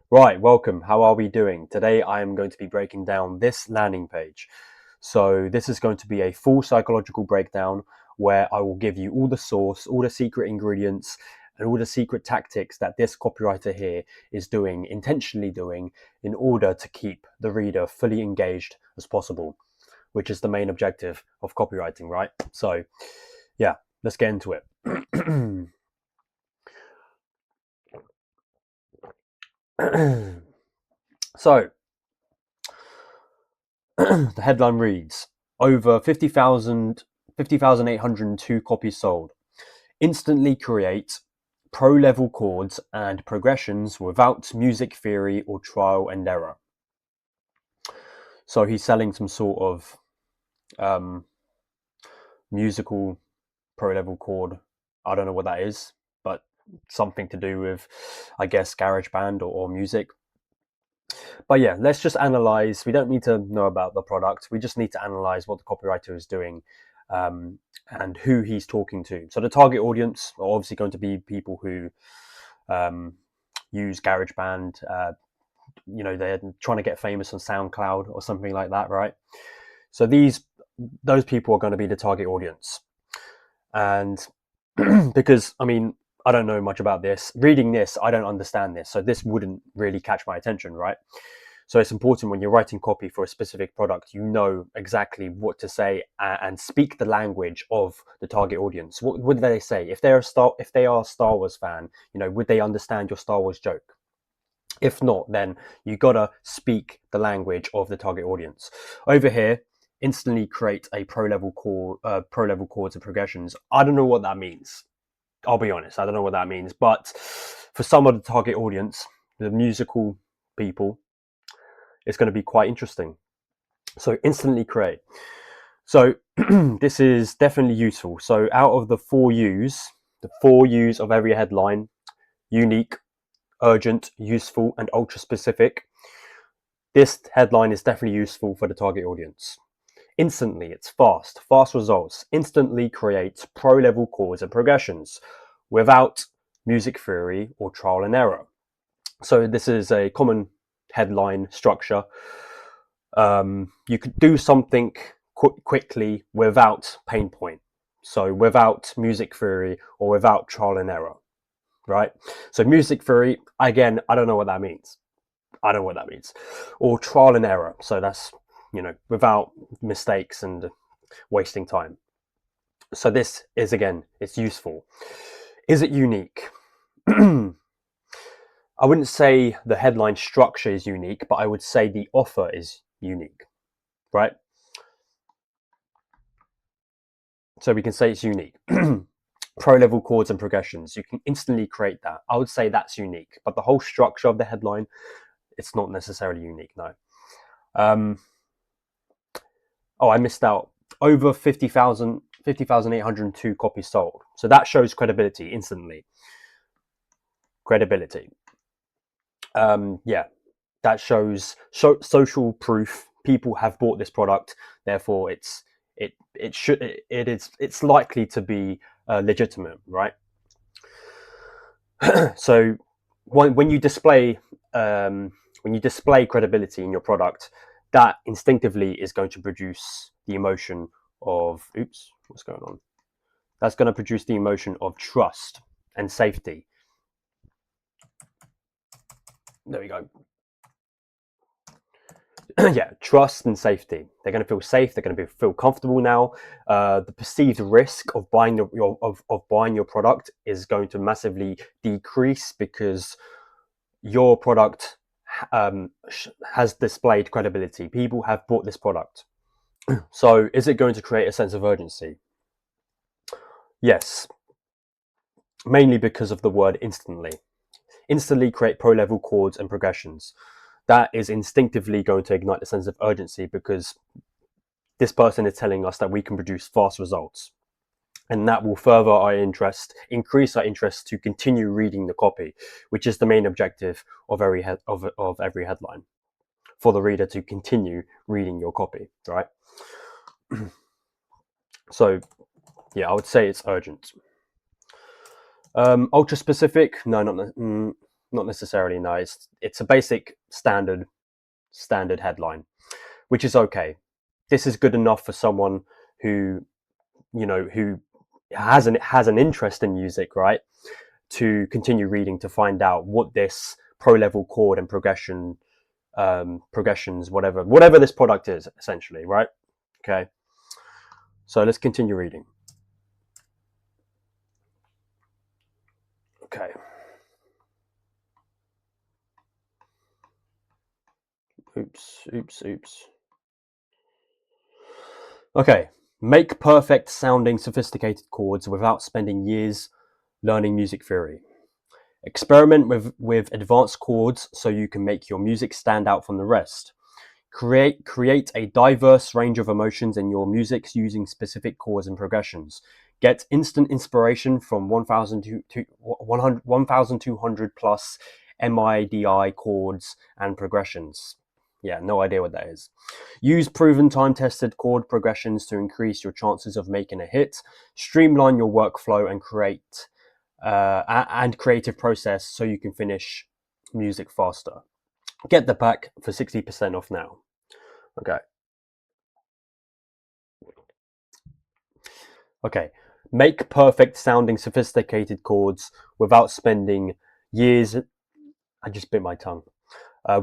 Right, welcome. How are we doing? Today I am going to be breaking down this landing page. So this is going to be a full psychological breakdown where I will give you all the source, all the secret ingredients, and all the secret tactics that this copywriter here is doing, intentionally doing, in order to keep the reader fully engaged as possible, which is the main objective of copywriting, right? So yeah, let's get into it. So the headline reads, over 50,802 copies sold. Instantly create pro-level chords and progressions without music theory or trial and error. So he's selling some sort of um, musical pro-level chord. I don't know what that is, but something to do with, I guess, GarageBand or music. But yeah, let's just analyze. We don't need to know about the product. We just need to analyze what the copywriter is doing and who he's talking to. So the target audience are obviously going to be people who um, use GarageBand. They're trying to get famous on SoundCloud or something like that, right? So those people are going to be the target audience. And because, I don't know much about this. Reading this, I don't understand this. So this wouldn't really catch my attention, right? So it's important when you're writing copy for a specific product, you know exactly what to say and speak the language of the target audience. What would they say? If they are a Star Wars fan, would they understand your Star Wars joke? If not, then you gotta speak the language of the target audience. Over here, instantly create a pro-level chords and progressions. I don't know what that means. I'll be honest, I don't know what that means. But for some of the target audience, the musical people, it's going to be quite interesting. So instantly create. So this is definitely useful. So out of the 4 U's of every headline: unique, urgent, useful, and ultra specific, this headline is definitely useful for the target audience. Instantly, it's fast results. Instantly creates pro-level chords and progressions without music theory or trial and error. So this is a common headline structure. You could do something quickly without pain point. So without music theory or without trial and error, right? So music theory, again, I don't know what that means. I don't know what that means. Or trial and error. So that's, without mistakes and wasting time. So this is, again, it's useful. Is it unique? I wouldn't say the headline structure is unique, but I would say the offer is unique, right? So we can say it's unique. Pro-level chords and progressions, you can instantly create that. I would say that's unique, but the whole structure of the headline, it's not necessarily unique, no. I missed out. Over 50,802 copies sold. So that shows credibility instantly. Credibility. That shows social proof. People have bought this product, therefore it's likely to be legitimate, right? So when you display credibility in your product, that instinctively is going to produce the emotion of what's going on? That's going to produce the emotion of trust and safety. There we go. Yeah, trust and safety. They're going to feel safe. They're going to feel comfortable now. The perceived risk of buying your product is going to massively decrease because your product has displayed credibility. People have bought this product. So, is it going to create a sense of urgency? Yes, mainly because of the word instantly. Instantly create pro-level chords and progressions. That is instinctively going to ignite a sense of urgency because this person is telling us that we can produce fast results. And that will further our interest, increase our interest to continue reading the copy, which is the main objective of every headline, for the reader to continue reading your copy, right? So, yeah, I would say it's urgent. Ultra specific? No, not. Not necessarily. No, it's a basic standard headline, which is okay. This is good enough for someone who, who has an interest in music, right? To continue reading to find out what this pro level chord and progressions, whatever this product is, essentially, right? Okay. So let's continue reading. Okay. Oops. Okay. Make perfect sounding sophisticated chords without spending years learning music theory. Experiment with advanced chords so you can make your music stand out from the rest. Create a diverse range of emotions in your music using specific chords and progressions. Get instant inspiration from 1,200 plus MIDI chords and progressions. Yeah, no idea what that is. Use proven time-tested chord progressions to increase your chances of making a hit. Streamline your workflow and creative process so you can finish music faster. Get the pack for 60% off now. Okay. Okay. Make perfect sounding sophisticated chords without spending years. I just bit my tongue.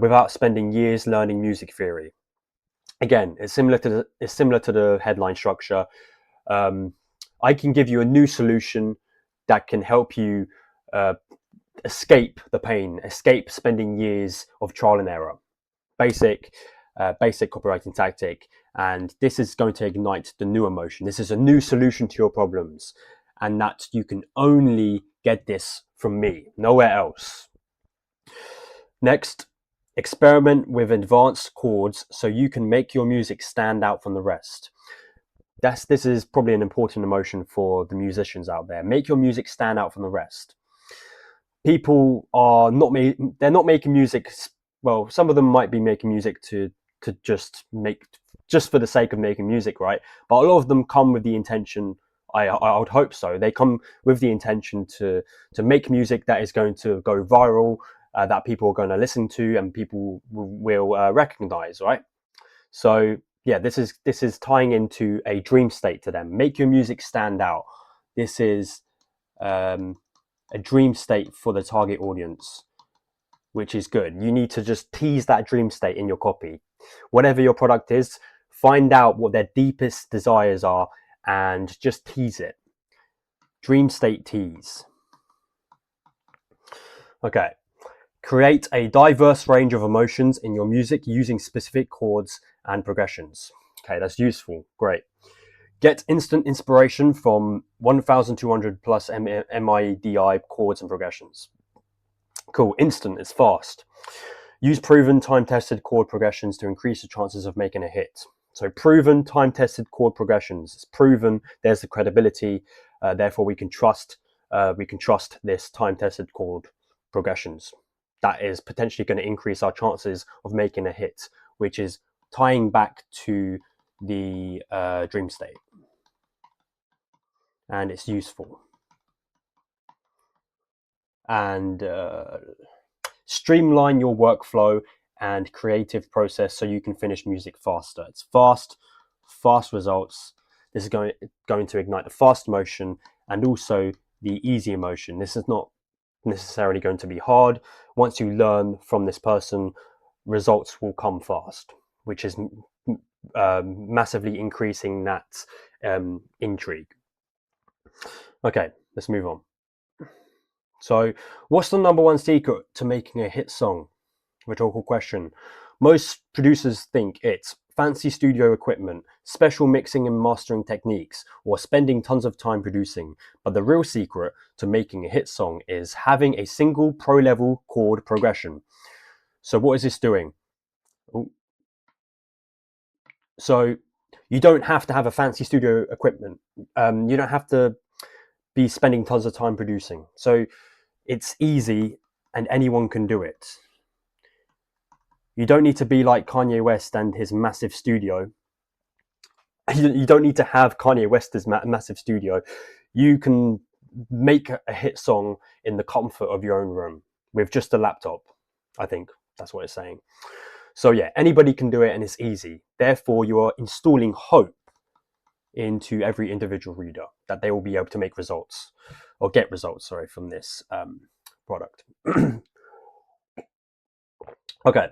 Without spending years learning music theory. Again, it's similar to the headline structure. I can give you a new solution that can help you uh, escape the pain, escape spending years of trial and error. Basic copywriting tactic, and this is going to ignite the new emotion. This is a new solution to your problems, and that you can only get this from me, nowhere else. Next, experiment with advanced chords so you can make your music stand out from the rest. This is probably an important emotion for the musicians out there. Make your music stand out from the rest. People are they're not making music. Well, some of them might be making music to just for the sake of making music, right? But a lot of them come with the intention. I would hope so. They come with the intention to make music that is going to go viral, that people are going to listen to, and people will recognize, right? So yeah, this is tying into a dream state to them. Make your music stand out. This is a dream state for the target audience, which is good. You need to just tease that dream state in your copy. Whatever your product is, find out what their deepest desires are and just tease it. Dream state tease. Okay. Create a diverse range of emotions in your music using specific chords and progressions. Okay, that's useful. Great. Get instant inspiration from 1,200 plus MIDI chords and progressions. Cool. Instant is fast. Use proven time-tested chord progressions to increase the chances of making a hit. So proven time-tested chord progressions. It's proven. There's the credibility. Therefore, we can trust this time-tested chord progressions. That is potentially going to increase our chances of making a hit, which is tying back to the dream state. And it's useful. And streamline your workflow and creative process so you can finish music faster. It's fast results. This is going to ignite the fast emotion and also the easy emotion. This is not necessarily going to be hard. Once you learn from this person, results will come fast, which is massively increasing that intrigue. Okay, let's move on. So, what's the number one secret to making a hit song? Rhetorical question. Most producers think it's fancy studio equipment, special mixing and mastering techniques, or spending tons of time producing. But the real secret to making a hit song is having a single pro-level chord progression. So what is this doing? So you don't have to have a fancy studio equipment. You don't have to be spending tons of time producing. So it's easy and anyone can do it. You don't need to be like Kanye West and his massive studio. You don't need to have Kanye West's massive studio. You can make a hit song in the comfort of your own room, with just a laptop. I think that's what it's saying. So yeah, anybody can do it and it's easy. Therefore, you are installing hope into every individual reader that they will be able to make results or get results, sorry, from this product. Okay.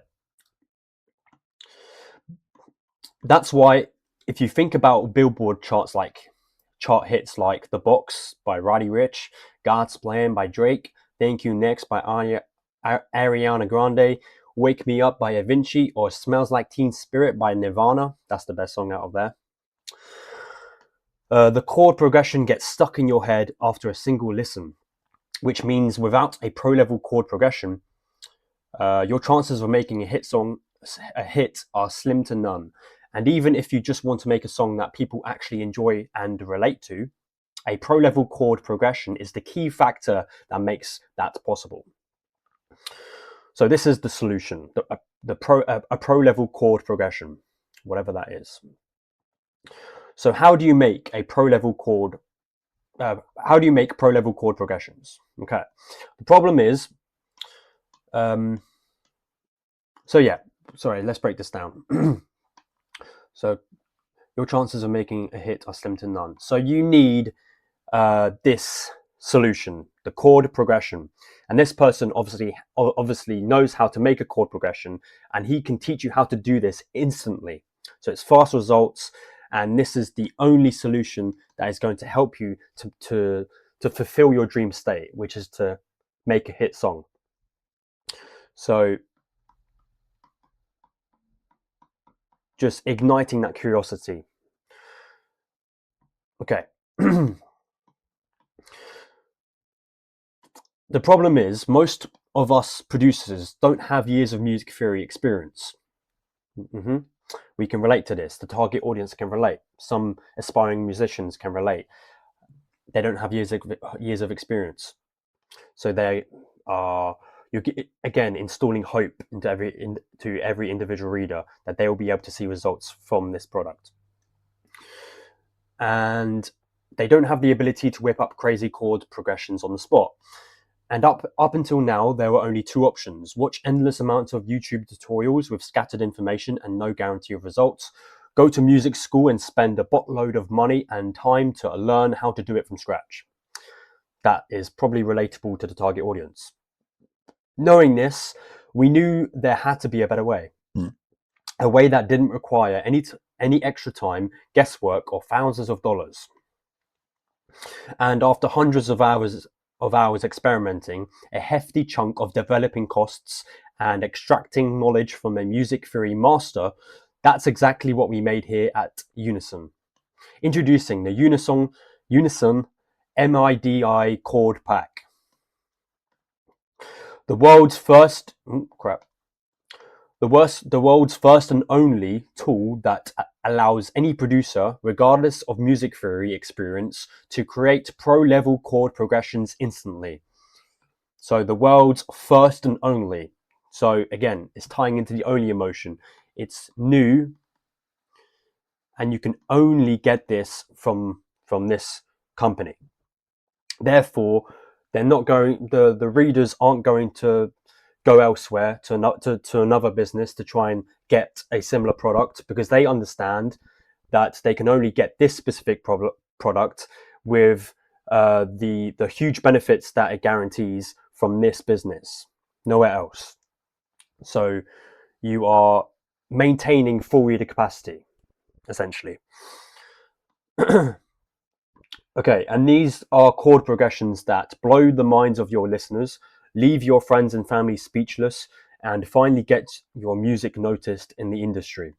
That's why if you think about Billboard charts, like chart hits like The Box by Roddy Ricch, God's Plan by Drake, Thank You Next by Ariana Grande, Wake Me Up by Avicii, or Smells Like Teen Spirit by Nirvana, that's the best song out of there. The chord progression gets stuck in your head after a single listen, which means without a pro-level chord progression, your chances of making a hit are slim to none. And even if you just want to make a song that people actually enjoy and relate to, a pro-level chord progression is the key factor that makes that possible. So this is the solution, a pro-level chord progression, whatever that is. So how do you make a pro-level chord? How do you make pro-level chord progressions? Okay, the problem is, so yeah, sorry, let's break this down. So your chances of making a hit are slim to none. So you need this solution, the chord progression. And this person obviously knows how to make a chord progression, and he can teach you how to do this instantly. So it's fast results, and this is the only solution that is going to help you to fulfill your dream state, which is to make a hit song. So just igniting that curiosity. Okay. The problem is most of us producers don't have years of music theory experience. We can relate to this. The target audience can relate. Some aspiring musicians can relate. They don't have years of experience. So they are, you're again installing hope into every individual reader that they will be able to see results from this product. And they don't have the ability to whip up crazy chord progressions on the spot. And up until now, there were only two options: watch endless amounts of YouTube tutorials with scattered information and no guarantee of results, go to music school and spend a boatload of money and time to learn how to do it from scratch. That is probably relatable to the target audience. Knowing this, we knew there had to be a better way. A way that didn't require any extra time, guesswork, or thousands of dollars. And after hundreds of hours experimenting, a hefty chunk of developing costs, and extracting knowledge from a music theory master, that's exactly what we made here at Unison. Introducing the Unison MIDI chord pack. The world's first and only tool that allows any producer, regardless of music theory experience, to create pro-level chord progressions instantly. So the world's first and only. So again, it's tying into the only emotion. It's new, and you can only get this from this company. Therefore, the readers aren't going to go elsewhere to another business to try and get a similar product, because they understand that they can only get this specific product with the huge benefits that it guarantees from this business, nowhere else. So you are maintaining full reader capacity, essentially. Okay, and these are chord progressions that blow the minds of your listeners, leave your friends and family speechless, and finally get your music noticed in the industry.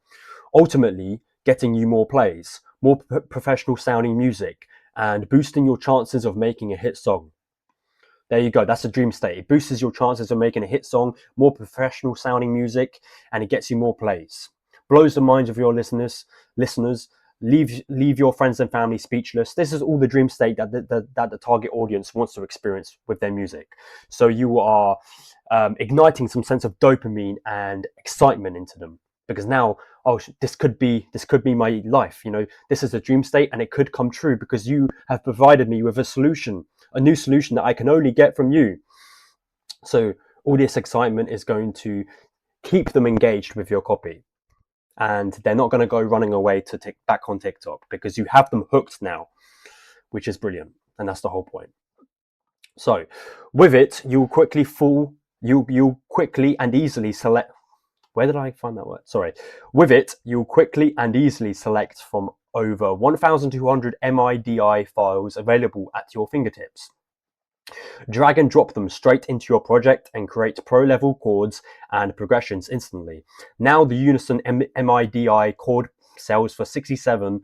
Ultimately, getting you more plays, more professional sounding music, and boosting your chances of making a hit song. There you go. That's a dream state. It boosts your chances of making a hit song, more professional sounding music, and it gets you more plays. Blows the minds of your listeners. Leave your friends and family speechless. This is all the dream state that the target audience wants to experience with their music. So you are igniting some sense of dopamine and excitement into them, because now, oh, this could be my life. This is a dream state, and it could come true because you have provided me with a new solution that I can only get from you. So All this excitement is going to keep them engaged with your copy, and they're not going to go running away to back on TikTok, because you have them hooked now, which is brilliant, and that's the whole point. So with it, you'll quickly and easily select. Where did I find that word? Sorry. With it, you'll quickly and easily select from over 1,200 MIDI files available at your fingertips. Drag and drop them straight into your project and create pro-level chords and progressions instantly. Now the Unison MIDI chord sells for $67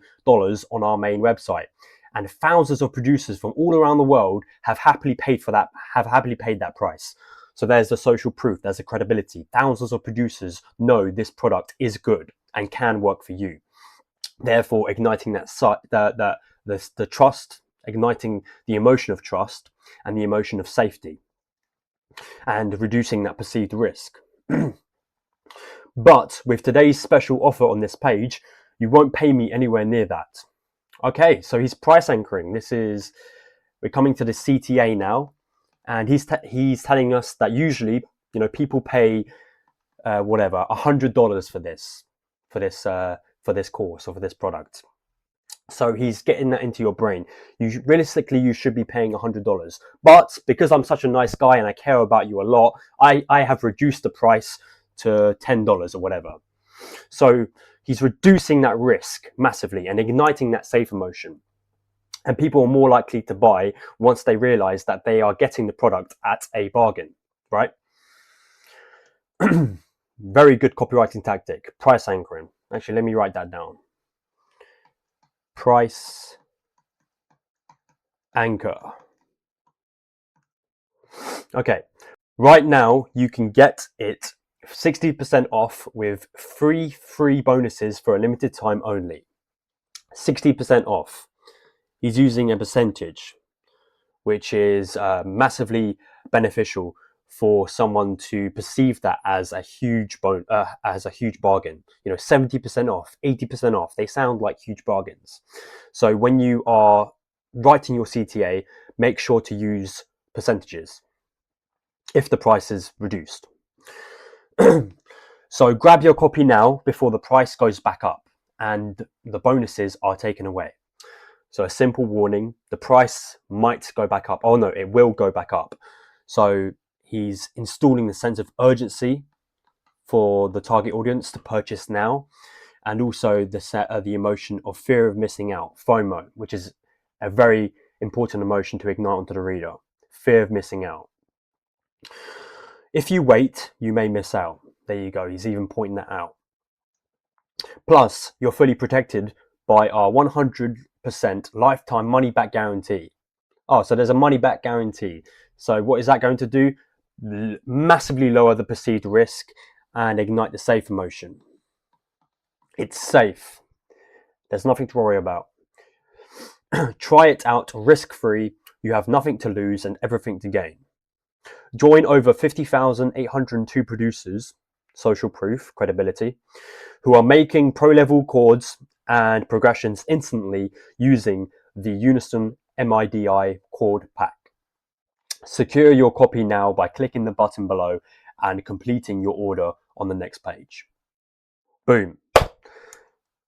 on our main website, and thousands of producers from all around the world have happily paid that price. So there's the social proof, there's the credibility. Thousands of producers know this product is good and can work for you. Therefore, igniting the trust, igniting the emotion of trust and the emotion of safety, and reducing that perceived risk. But with today's special offer on this page, you won't pay me anywhere near that. Okay, so he's price anchoring. We're coming to the CTA now, and he's telling us that usually, people pay $100 for this course or for this product. So he's getting that into your brain. Realistically, you should be paying $100. But because I'm such a nice guy and I care about you a lot, I have reduced the price to $10 or whatever. So he's reducing that risk massively and igniting that safe emotion. And people are more likely to buy once they realize that they are getting the product at a bargain, right? Very good copywriting tactic, price anchoring. Actually, let me write that down. Price anchor. Okay, right now you can get it 60% off with free bonuses for a limited time only. 60% off. He's using a percentage, which is massively beneficial for someone to perceive that as a huge bargain. 70% off, 80% off. They sound like huge bargains. So when you are writing your CTA, make sure to use percentages if the price is reduced. So grab your copy now before the price goes back up and the bonuses are taken away. So a simple warning, the price might go back up. Oh no, it will go back up. So he's installing the sense of urgency for the target audience to purchase now, and also the emotion of fear of missing out, FOMO, which is a very important emotion to ignite onto the reader. Fear of missing out. If you wait, you may miss out. There you go. He's even pointing that out. Plus, you're fully protected by our 100% lifetime money back guarantee. Oh, so there's a money back guarantee. So what is that going to do? Massively lower the perceived risk and ignite the safe emotion. It's safe. There's nothing to worry about. Try it out risk-free. You have nothing to lose and everything to gain. Join over 50,802 producers, social proof, credibility, who are making pro-level chords and progressions instantly using the Unison MIDI chord pack. Secure your copy now by clicking the button below and completing your order on the next page. Boom.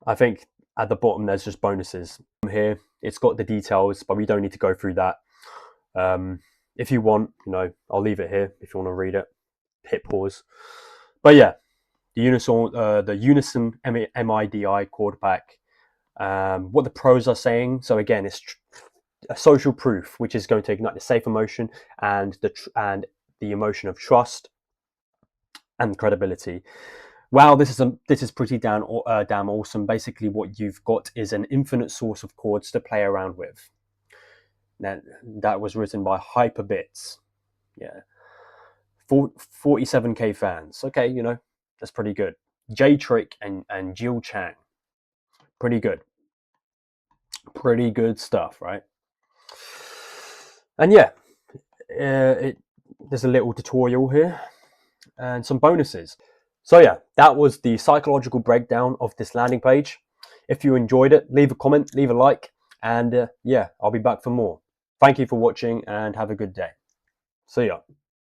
I think at the bottom there's just bonuses. Here it's got the details, but we don't need to go through that. If you want, I'll leave it here if you want to read it. Hit pause. But yeah, the Unison MIDI chord pack. What the pros are saying. So again, it's a social proof, which is going to ignite the safe emotion and the emotion of trust and credibility. Wow, this is pretty damn awesome. Basically, what you've got is an infinite source of chords to play around with. That was written by Hyperbits. Yeah, 47k fans. Okay, that's pretty good. J Trick and Jill Chang. Pretty good. Pretty good stuff, right? And yeah, there's a little tutorial here and some bonuses. So yeah, that was the psychological breakdown of this landing page. If you enjoyed it, leave a comment, leave a like, and yeah, I'll be back for more. Thank you for watching and have a good day. See ya.